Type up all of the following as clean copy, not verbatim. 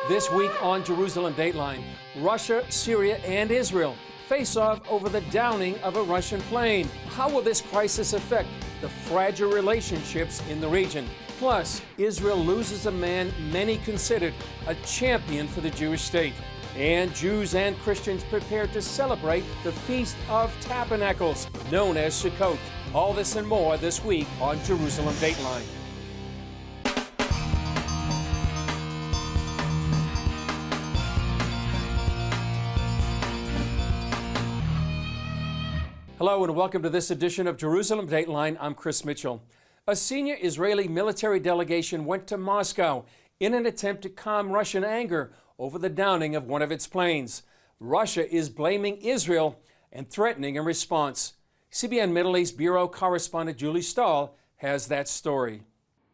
This week on Jerusalem Dateline, Russia, Syria, and Israel face off over the downing of a Russian plane. How will this crisis affect the fragile relationships in the region? Plus, Israel loses a man many considered a champion for the Jewish state. And Jews and Christians prepare to celebrate the Feast of Tabernacles, known as Sukkot. All this and more this week on Jerusalem Dateline. Hello and welcome to this edition of Jerusalem Dateline. I'm Chris Mitchell. A senior Israeli military delegation went to Moscow in an attempt to calm Russian anger over the downing of one of its planes. Russia is blaming Israel and threatening a response. CBN Middle East Bureau correspondent Julie Stahl has that story.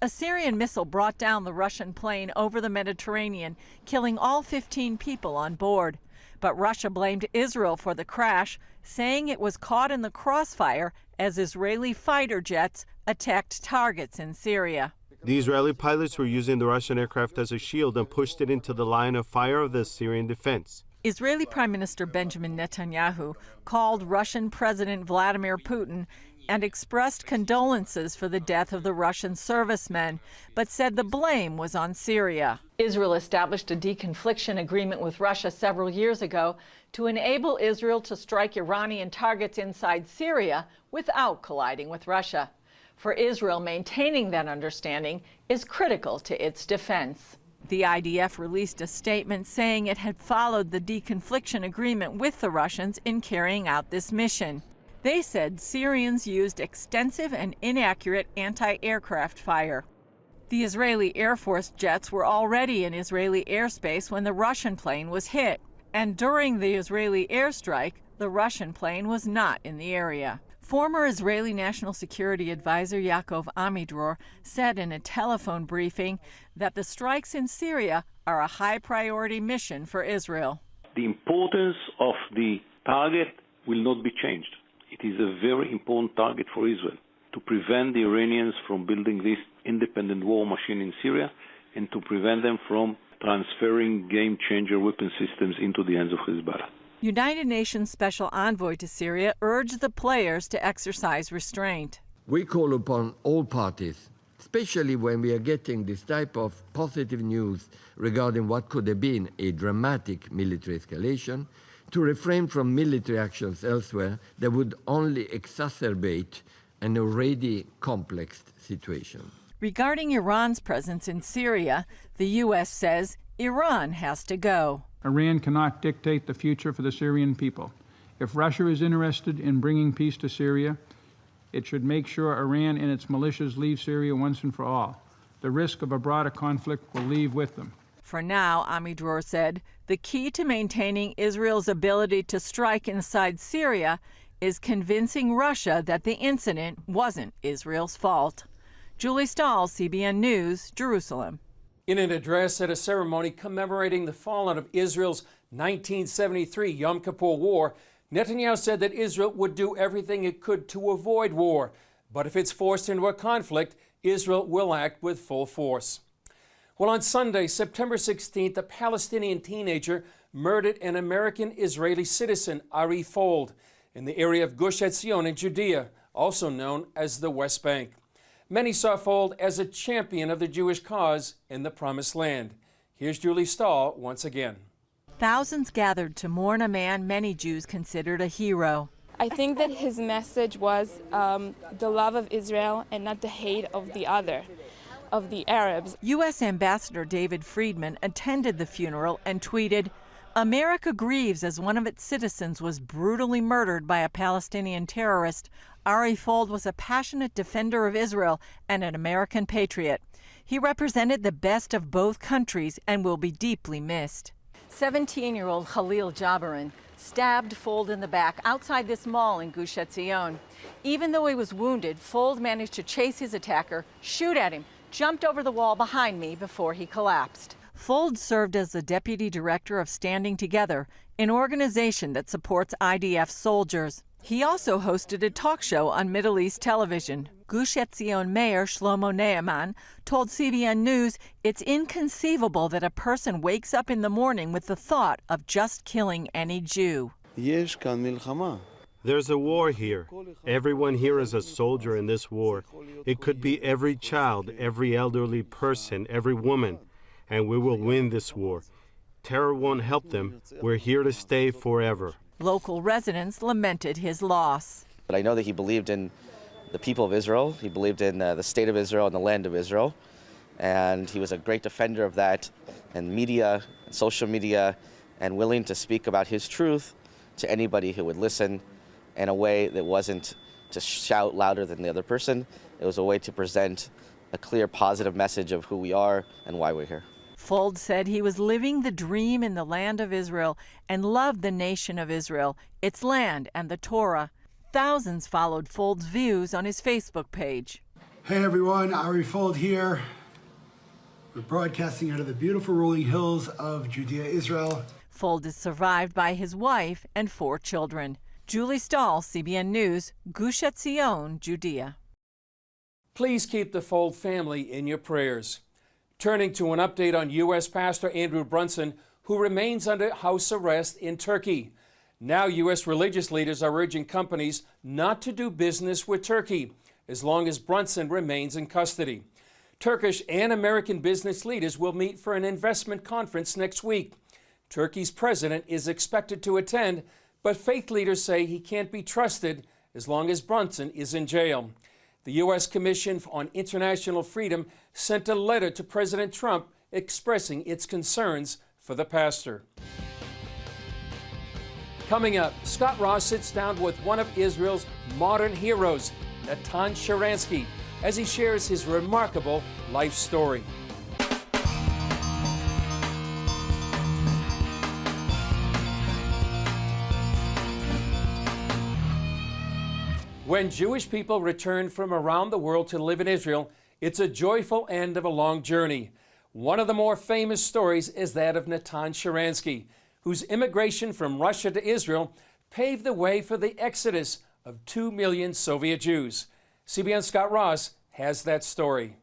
A Syrian missile brought down the Russian plane over the Mediterranean, killing all 15 people on board. But Russia blamed Israel for the crash, saying it was caught in the crossfire as Israeli fighter jets attacked targets in Syria. The Israeli pilots were using the Russian aircraft as a shield and pushed it into the line of fire of the Syrian defense. Israeli Prime Minister Benjamin Netanyahu called Russian President Vladimir Putin and expressed condolences for the death of the Russian servicemen, but said the blame was on Syria. Israel established a deconfliction agreement with Russia several years ago to enable Israel to strike Iranian targets inside Syria without colliding with Russia. For Israel, maintaining that understanding is critical to its defense. The IDF released a statement saying it had followed the deconfliction agreement with the Russians in carrying out this mission. They said Syrians used extensive and inaccurate anti-aircraft fire. The Israeli Air Force jets were already in Israeli airspace when the Russian plane was hit. And during the Israeli airstrike, the Russian plane was not in the area. Former Israeli National Security Advisor Yaakov Amidror said in a telephone briefing that the strikes in Syria are a high-priority mission for Israel. The importance of the target will not be changed. It is a very important target for Israel to prevent the Iranians from building this independent war machine in Syria and to prevent them from transferring game-changer weapon systems into the hands of Hezbollah. United Nations Special Envoy to Syria urged the players to exercise restraint. We call upon all parties, especially when we are getting this type of positive news regarding what could have been a dramatic military escalation, to refrain from military actions elsewhere that would only exacerbate an already complex situation. Regarding Iran's presence in Syria, the U.S. says Iran has to go. Iran cannot dictate the future for the Syrian people. If Russia is interested in bringing peace to Syria, it should make sure Iran and its militias leave Syria once and for all. The risk of a broader conflict will leave with them. For now, Amidror said, the key to maintaining Israel's ability to strike inside Syria is convincing Russia that the incident wasn't Israel's fault. Julie Stahl, CBN News, Jerusalem. In an address at a ceremony commemorating the fallout of Israel's 1973 Yom Kippur War, Netanyahu said that Israel would do everything it could to avoid war. But if it's forced into a conflict, Israel will act with full force. Well, on Sunday, September 16th, a Palestinian teenager murdered an American-Israeli citizen, Ari Fold, in the area of Gush Etzion in Judea, also known as the West Bank. Many saw Fold as a champion of the Jewish cause in the Promised Land. Here's Julie Stahl once again. Thousands gathered to mourn a man many Jews considered a hero. I think that his message was the love of Israel and not the hate of the other, of the Arabs. U.S. Ambassador David Friedman attended the funeral and tweeted, "America grieves as one of its citizens was brutally murdered by a Palestinian terrorist. Ari Fold was a passionate defender of Israel and an American patriot. He represented the best of both countries and will be deeply missed." 17-year-old Khalil Jabarin stabbed Fold in the back outside this mall in Gush Etzion. Even though he was wounded, Fold managed to chase his attacker, shoot at him, jumped over the wall behind me before he collapsed. Fold served as the deputy director of Standing Together, an organization that supports IDF soldiers. He also hosted a talk show on Middle East television. Gush Etzion Mayor Shlomo Ne'eman told CBN News it's inconceivable that a person wakes up in the morning with the thought of just killing any Jew. There's a war here. Everyone here is a soldier in this war. It could be every child, every elderly person, every woman, and we will win this war. Terror won't help them. We're here to stay forever. Local residents lamented his loss. But I know that he believed in the people of Israel. He believed in the state of Israel and the land of Israel. And he was a great defender of that, and media, and social media, and willing to speak about his truth to anybody who would listen in a way that wasn't to shout louder than the other person. It was a way to present a clear, positive message of who we are and why we're here. Fuld said he was living the dream in the land of Israel and loved the nation of Israel, its land, and the Torah. Thousands followed Fuld's views on his Facebook page. Hey everyone, Ari Fuld here. We're broadcasting out of the beautiful rolling hills of Judea, Israel. Fuld is survived by his wife and 4 children. Julie Stahl, CBN News, Gush Etzion, Judea. Please keep the Fuld family in your prayers. Turning to an update on U.S. Pastor Andrew Brunson, who remains under house arrest in Turkey. Now U.S. religious leaders are urging companies not to do business with Turkey as long as Brunson remains in custody. Turkish and American business leaders will meet for an investment conference next week. Turkey's president is expected to attend, but faith leaders say he can't be trusted as long as Brunson is in jail. The U.S. Commission on International Freedom sent a letter to President Trump expressing its concerns for the pastor. Coming up, Scott Ross sits down with one of Israel's modern heroes, Natan Sharansky, as he shares his remarkable life story. When Jewish people return from around the world to live in Israel, it's a joyful end of a long journey. One of the more famous stories is that of Natan Sharansky, whose immigration from Russia to Israel paved the way for the exodus of 2 million Soviet Jews. CBN's Scott Ross has that story.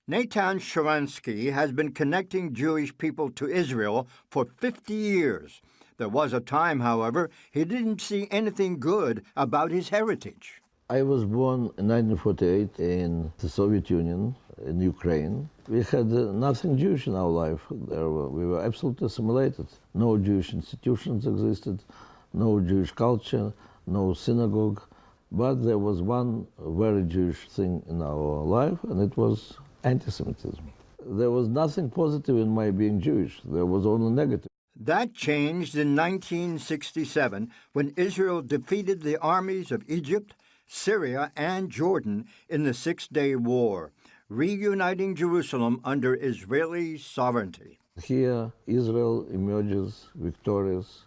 Natan Sharansky has been connecting Jewish people to Israel for 50 years. There was a time, however, he didn't see anything good about his heritage. I was born in 1948 in the Soviet Union, in Ukraine. We had nothing Jewish in our life. We were absolutely assimilated. No Jewish institutions existed, no Jewish culture, no synagogue. But there was one very Jewish thing in our life, and it was anti-Semitism. There was nothing positive in my being Jewish. There was only negative. That changed in 1967 when Israel defeated the armies of Egypt, Syria, and Jordan in the Six-Day War, reuniting Jerusalem under Israeli sovereignty. Here, Israel emerges victorious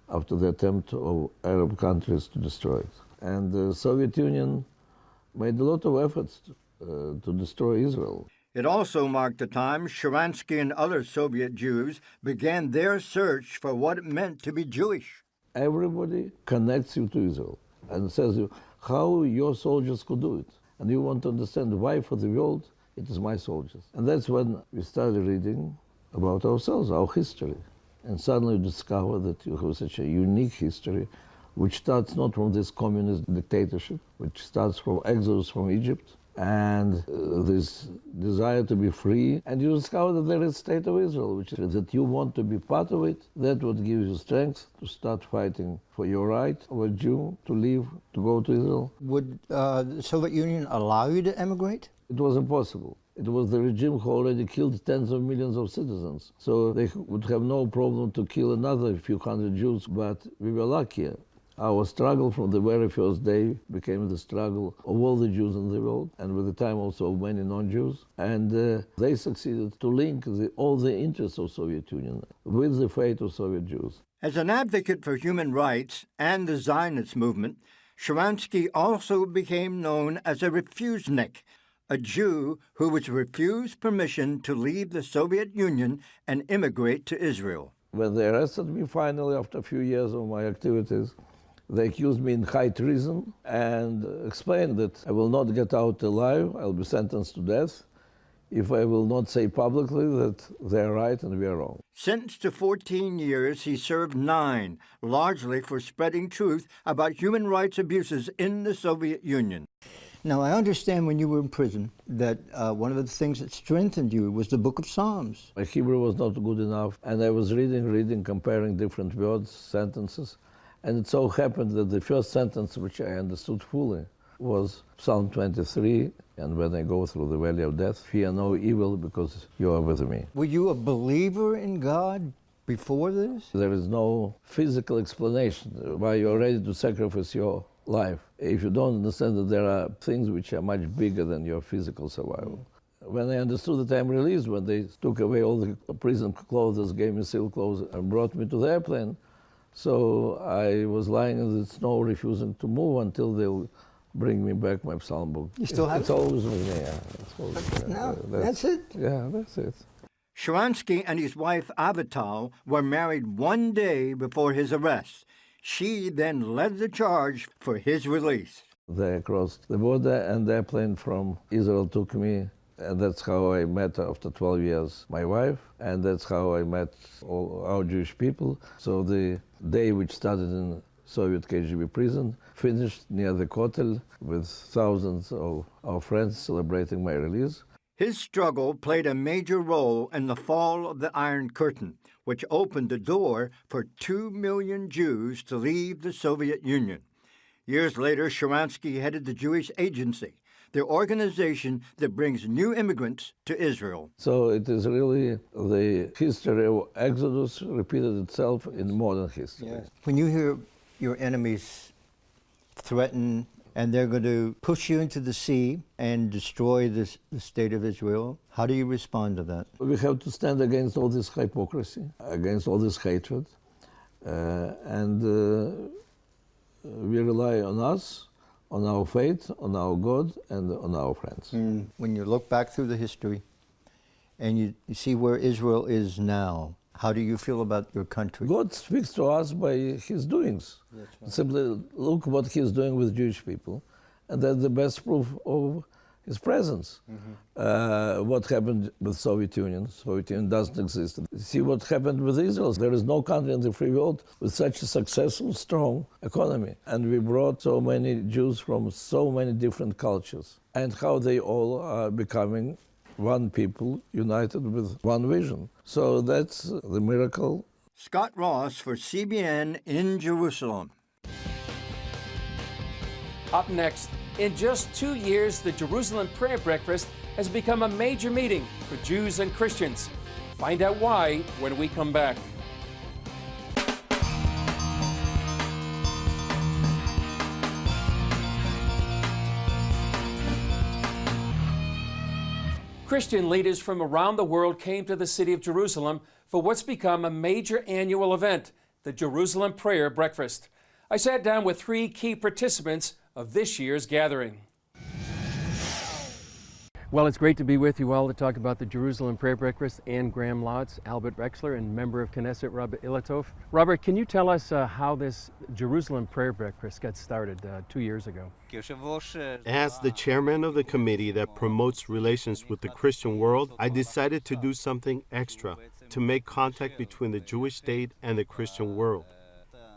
after the attempt of Arab countries to destroy it. And the Soviet Union made a lot of efforts to destroy Israel. It also marked the time Sharansky and other Soviet Jews began their search for what it meant to be Jewish. Everybody connects you to Israel and says how your soldiers could do it. And you want to understand why for the world it is my soldiers. And that's when we started reading about ourselves, our history. And suddenly you discover that you have such a unique history, which starts not from this communist dictatorship, which starts from exodus from Egypt, and this desire to be free. And you discover that there is a state of Israel, which is that you want to be part of it. That would give you strength to start fighting for your right of a Jew to leave, to go to Israel. Would the Soviet Union allow you to emigrate? It was impossible. It was the regime who already killed tens of millions of citizens. So they would have no problem to kill another few hundred Jews, but we were luckier. Our struggle from the very first day became the struggle of all the Jews in the world, and with the time also of many non-Jews. And they succeeded to link all the interests of Soviet Union with the fate of Soviet Jews. As an advocate for human rights and the Zionist movement, Sharansky also became known as a refusnik, a Jew who was refused permission to leave the Soviet Union and immigrate to Israel. When they arrested me finally after a few years of my activities, They accused me in high treason and explained that I will not get out alive, I'll be sentenced to death if I will not say publicly that they're right and we are wrong. Sentenced to 14 years, he served 9, largely for spreading truth about human rights abuses in the Soviet Union. Now, I understand when you were in prison that one of the things that strengthened you was the Book of Psalms. My Hebrew was not good enough, and I was reading, comparing different words, sentences, and it so happened that the first sentence which I understood fully was Psalm 23, and when I go through the valley of death, fear no evil because you are with me. Were you a believer in God before this? There is no physical explanation why you are ready to sacrifice your life if you don't understand that there are things which are much bigger than your physical survival. When I understood that I'm released, when they took away all the prison clothes, gave me civil clothes, and brought me to the airplane, so I was lying in the snow, refusing to move until they'll bring me back my psalm book. You still have it? It's always with me, yeah. No, that's it? Yeah, that's it. Sharansky and his wife Avital were married one day before his arrest. She then led the charge for his release. They crossed the border and the airplane from Israel took me, and that's how I met, after 12 years, my wife, and that's how I met all our Jewish people. So the day which started in Soviet KGB prison finished near the Kotel with thousands of our friends celebrating my release. His struggle played a major role in the fall of the Iron Curtain, which opened the door for 2 million Jews to leave the Soviet Union. Years later, Sharansky headed the Jewish Agency, the organization that brings new immigrants to Israel. So it is really the history of Exodus repeated itself in modern history. Yes. When you hear your enemies threaten and they're going to push you into the sea and destroy the state of Israel, how do you respond to that? We have to stand against all this hypocrisy, against all this hatred, and we rely on us, on our faith, on our God, and on our friends. When you look back through the history and you see where Israel is now, how do you feel about your country? God speaks to us by his doings. Right. Simply look what he's doing with Jewish people, and that's the best proof of his presence. What happened with Soviet Union? Soviet Union doesn't exist. See what happened with Israel. There is no country in the free world with such a successful, strong economy. And we brought so many Jews from so many different cultures, and how they all are becoming one people united with one vision. So that's the miracle. Scott Ross for CBN in Jerusalem. Up next, in just 2 years, the Jerusalem Prayer Breakfast has become a major meeting for Jews and Christians. Find out why when we come back. Christian leaders from around the world came to the city of Jerusalem for what's become a major annual event, the Jerusalem Prayer Breakfast. I sat down with 3 key participants of this year's gathering. Well, it's great to be with you all to talk about the Jerusalem Prayer Breakfast. Ann Graham Lotz, Albert Rexler, and member of Knesset, Robert Ilatov. Robert, can you tell us how this Jerusalem Prayer Breakfast got started 2 years ago? As the chairman of the committee that promotes relations with the Christian world, I decided to do something extra to make contact between the Jewish state and the Christian world.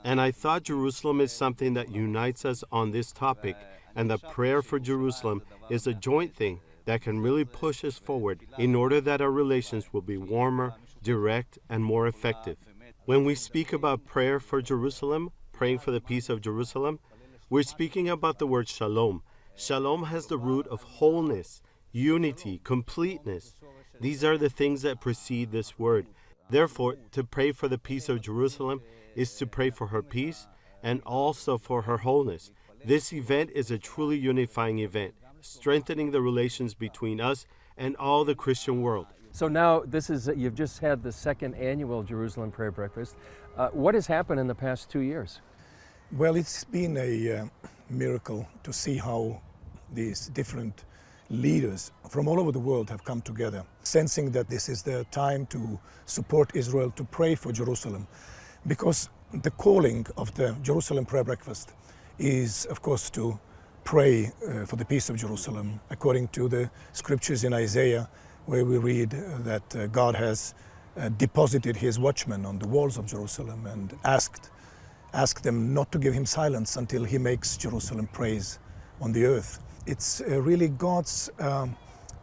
And I thought Jerusalem is something that unites us on this topic, and the prayer for Jerusalem is a joint thing that can really push us forward in order that our relations will be warmer, direct, and more effective. When we speak about prayer for Jerusalem, praying for the peace of Jerusalem, we're speaking about the word shalom. Shalom has the root of wholeness, unity, completeness. These are the things that precede this word. Therefore, to pray for the peace of Jerusalem is to pray for her peace and also for her wholeness. This event is a truly unifying event, strengthening the relations between us and all the Christian world. So now you've just had the 2nd annual Jerusalem Prayer Breakfast. What has happened in the past 2 years? Well, it's been a miracle to see how these different leaders from all over the world have come together, sensing that this is the time to support Israel, to pray for Jerusalem. Because The calling of the Jerusalem Prayer Breakfast is, of course, to pray for the peace of Jerusalem, according to the scriptures in Isaiah, where we read that God has deposited his watchmen on the walls of Jerusalem and asked them not to give him silence until he makes Jerusalem praise on the earth. It's really God's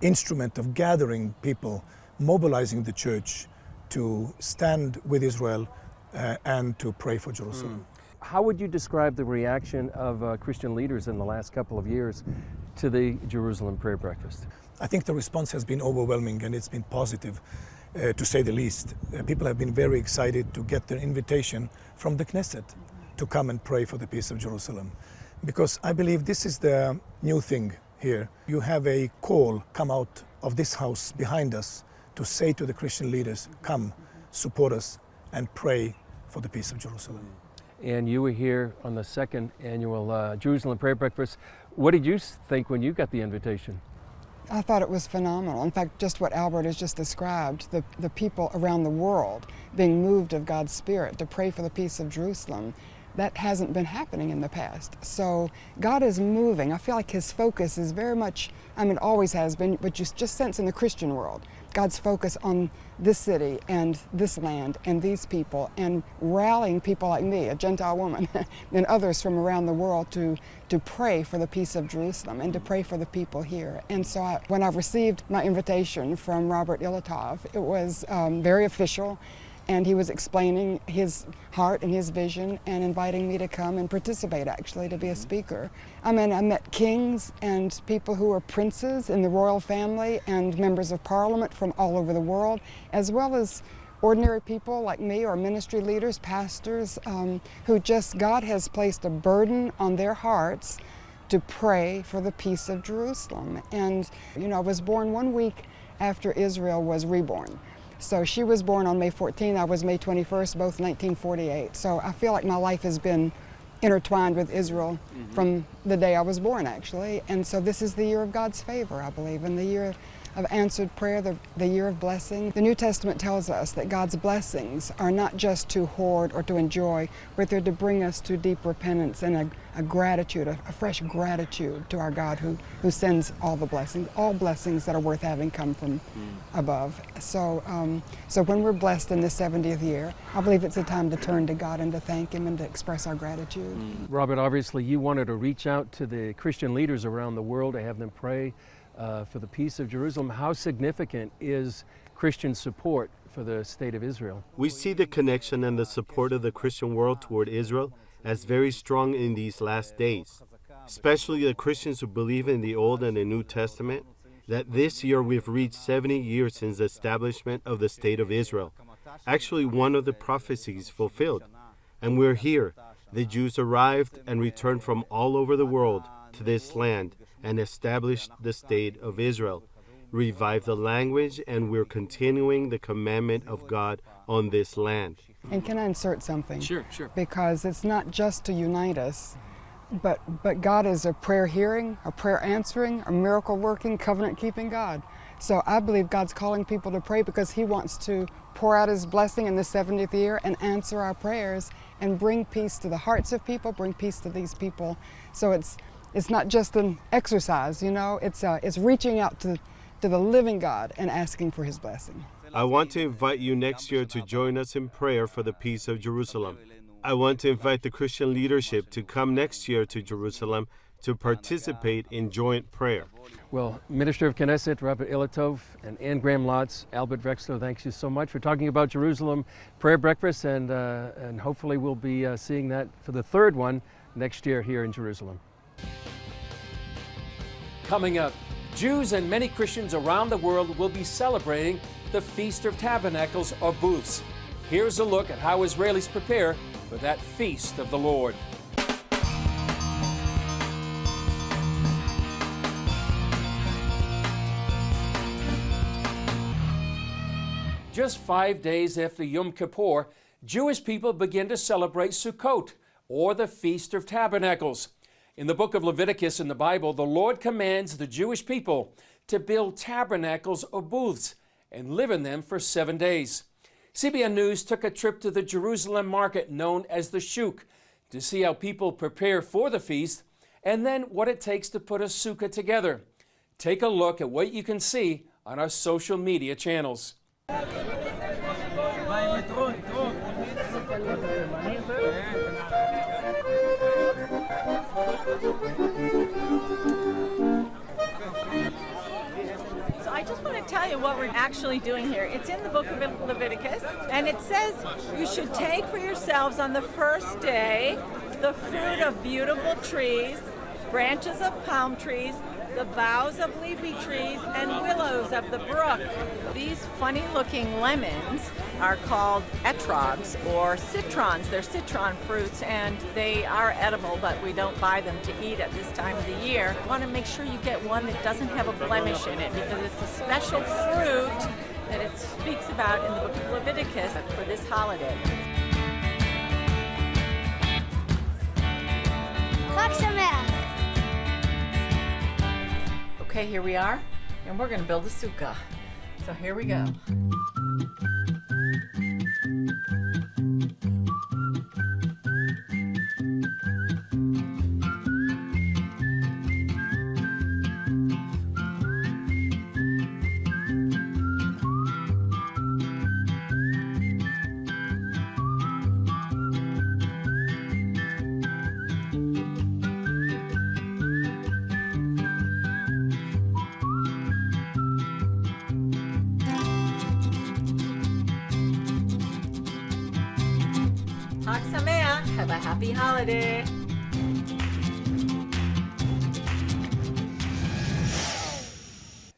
instrument of gathering people, mobilizing the church to stand with Israel and to pray for Jerusalem. How would you describe the reaction of Christian leaders in the last couple of years to the Jerusalem Prayer Breakfast? I think the response has been overwhelming, and it's been positive, to say the least. People have been very excited to get their invitation from the Knesset to come and pray for the peace of Jerusalem. Because I believe this is the new thing here. You have a call come out of this house behind us to say to the Christian leaders, come, support us, and pray for the peace of Jerusalem. And you were here on the second annual Jerusalem Prayer Breakfast. What did you think when you got the invitation? I thought it was phenomenal. In fact, just what Albert has just described, the people around the world being moved of God's Spirit to pray for the peace of Jerusalem, that hasn't been happening in the past. So God is moving. I feel like his focus is very much, always has been, but you just sense in the Christian world, God's focus on this city and this land and these people, and rallying people like me, a Gentile woman, and others from around the world to pray for the peace of Jerusalem and to pray for the people here. And so when I received my invitation from Robert Ilatov, it was very official, and he was explaining his heart and his vision and inviting me to come and participate, actually, to be a speaker. I met kings and people who were princes in the royal family and members of parliament from all over the world, as well as ordinary people like me, or ministry leaders, pastors, who just, God has placed a burden on their hearts to pray for the peace of Jerusalem. And, I was born 1 week after Israel was reborn. So she was born on May 14, I was May 21st, both 1948. So I feel like my life has been intertwined with Israel from the day I was born, actually. And so this is the year of God's favor, I believe, and the year of answered prayer, the year of blessing. The New Testament tells us that God's blessings are not just to hoard or to enjoy, but they're to bring us to deep repentance and a gratitude, a fresh gratitude to our God who sends all the blessings that are worth having come from above. So when we're blessed in this 70th year, I believe it's a time to turn to God and to thank him and to express our gratitude. Robert, obviously you wanted to reach out to the Christian leaders around the world to have them pray for the peace of Jerusalem. How significant is Christian support for the state of Israel? We see the connection and the support of the Christian world toward Israel as very strong in these last days, especially the Christians who believe in the Old and the New Testament, that this year we've reached 70 years since the establishment of the state of Israel. Actually, one of the prophecies fulfilled. And we're here. The Jews arrived and returned from all over the world to this land and established the state of Israel, revived the language, and we're continuing the commandment of God on this land. And can I insert something? Sure. Because it's not just to unite us, but God is a prayer hearing, a prayer answering, a miracle working, covenant keeping God. So I believe God's calling people to pray because he wants to pour out his blessing in the 70th year and answer our prayers and bring peace to the hearts of people, bring peace to these people. So it's not just an exercise, it's reaching out to the living God and asking for his blessing. I want to invite you next year to join us in prayer for the peace of Jerusalem. I want to invite the Christian leadership to come next year to Jerusalem to participate in joint prayer. Well, Minister of Knesset, Robert Ilatov, and Ann Graham-Lotz, Albert Drexler, thanks you so much for talking about Jerusalem Prayer Breakfast, and hopefully we'll be seeing that for the third one next year here in Jerusalem. Coming up, Jews and many Christians around the world will be celebrating the Feast of Tabernacles or Booths. Here's a look at how Israelis prepare for that feast of the Lord. Just 5 days after Yom Kippur, Jewish people begin to celebrate Sukkot, or the Feast of Tabernacles. In the book of Leviticus in the Bible, the Lord commands the Jewish people to build tabernacles or booths and live in them for 7 days. CBN News took a trip to the Jerusalem market known as the Shuk to see how people prepare for the feast and then what it takes to put a sukkah together. Take a look at what you can see on our social media channels. So I just want to tell you what we're actually doing here. It's in the book of Leviticus, and it says you should take for yourselves on the first day the fruit of beautiful trees, branches of palm trees, the boughs of leafy trees, and willows of the brook. These funny-looking lemons are called etrogs or citrons. They're citron fruits, and they are edible, but we don't buy them to eat at this time of the year. You want to make sure you get one that doesn't have a blemish in it, because it's a special fruit that it speaks about in the book of Leviticus for this holiday. Okay, here we are, and we're going to build a sukkah. So here we go. Chag Sameach, have a happy holiday.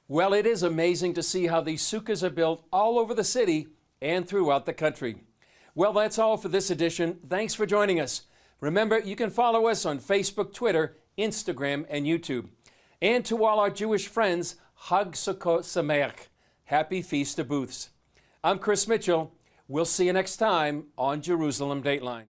Well, it is amazing to see how these sukkahs are built all over the city and throughout the country. Well, that's all for this edition. Thanks for joining us. Remember, you can follow us on Facebook, Twitter, Instagram, and YouTube. And to all our Jewish friends, Chag Sukkot Sameach. Happy Feast of Booths. I'm Chris Mitchell. We'll see you next time on Jerusalem Dateline.